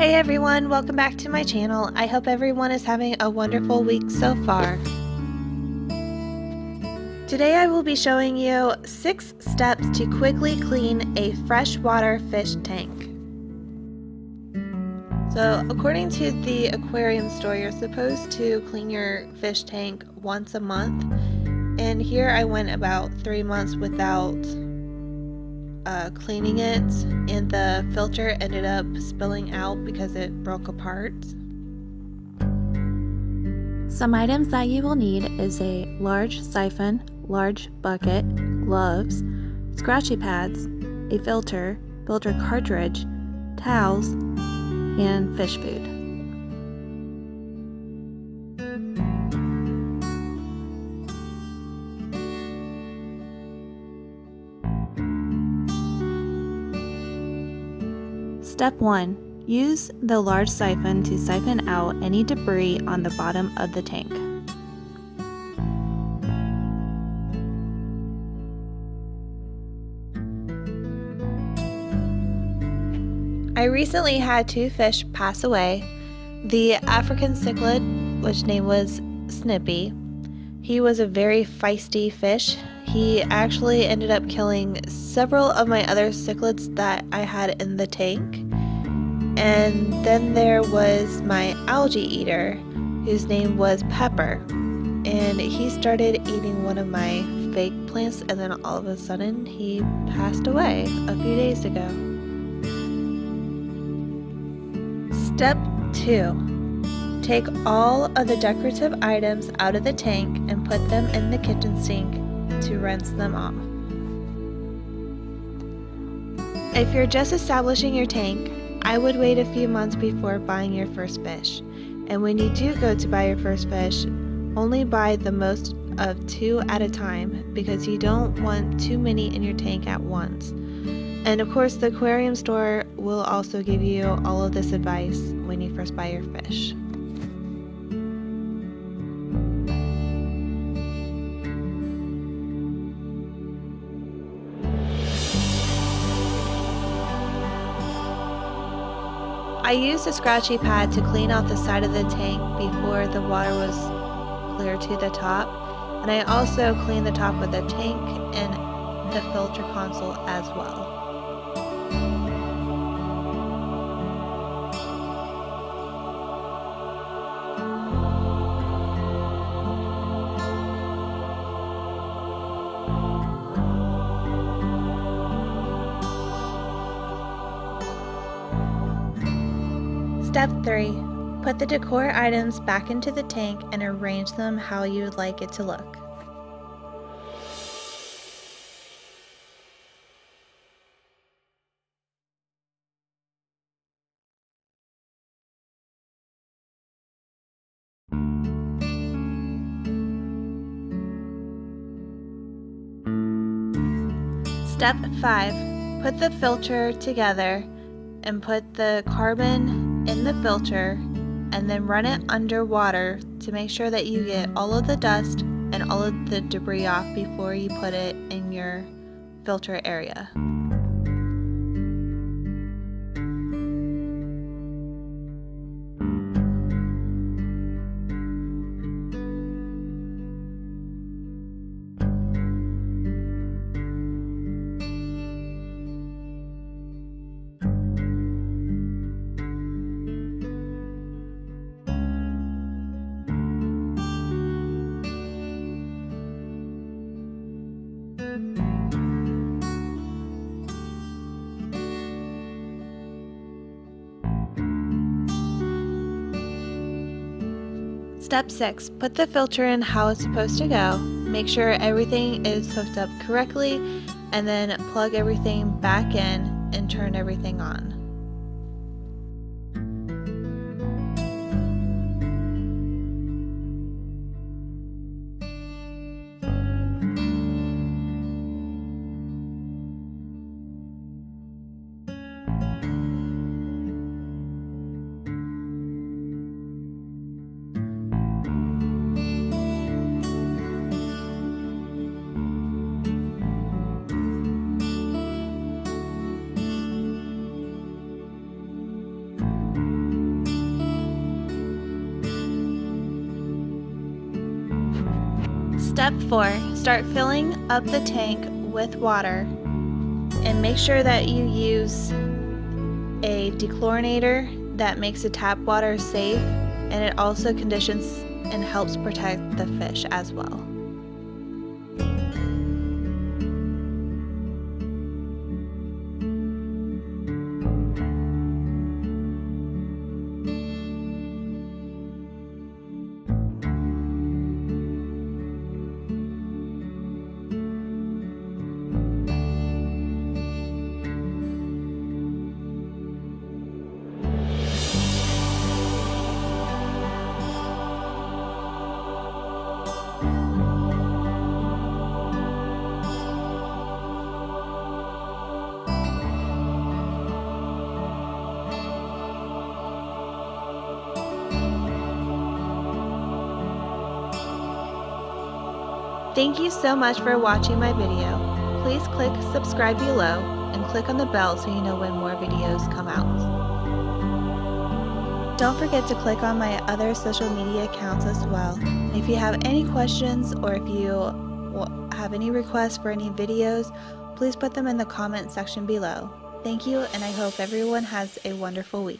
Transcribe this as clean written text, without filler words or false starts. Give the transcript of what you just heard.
Hey everyone, welcome back to my channel. I hope everyone is having a wonderful week so far. Today I will be showing you 6 steps to quickly clean a freshwater fish tank. So according to the aquarium store, you're supposed to clean your fish tank once a month, and here I went about 3 months without cleaning it, and the filter ended up spilling out because it broke apart. Some items that you will need is a large siphon, large bucket, gloves, scratchy pads, a filter cartridge, towels, and fish food. Step 1. Use the large siphon to siphon out any debris on the bottom of the tank. I recently had 2 fish pass away. The African cichlid, which name was Snippy, he was a very feisty fish. He actually ended up killing several of my other cichlids that I had in the tank. And then there was my algae eater, whose name was Pepper, and he started eating one of my fake plants, and then all of a sudden he passed away a few days ago. Step 2. Take all of the decorative items out of the tank and put them in the kitchen sink to rinse them off. If you're just establishing your tank, I would wait a few months before buying your first fish. And when you do go to buy your first fish, only buy the most of 2 at a time, because you don't want too many in your tank at once. And of course, the aquarium store will also give you all of this advice when you first buy your fish. I used a scratchy pad to clean off the side of the tank before the water was clear to the top, and I also cleaned the top of the tank and the filter console as well. Step 3. Put the decor items back into the tank and arrange them how you would like it to look. Step 5. Put the filter together and put the carbon in the filter, and then run it under water to make sure that you get all of the dust and all of the debris off before you put it in your filter area. Step 6. Put the filter in how it's supposed to go. Make sure everything is hooked up correctly, and then plug everything back in and turn everything on. Step 4. Start filling up the tank with water, and make sure that you use a dechlorinator that makes the tap water safe, and it also conditions and helps protect the fish as well. Thank you so much for watching my video. Please click subscribe below and click on the bell so you know when more videos come out. Don't forget to click on my other social media accounts as well. And if you have any questions or if you have any requests for any videos, please put them in the comment section below. Thank you, and I hope everyone has a wonderful week.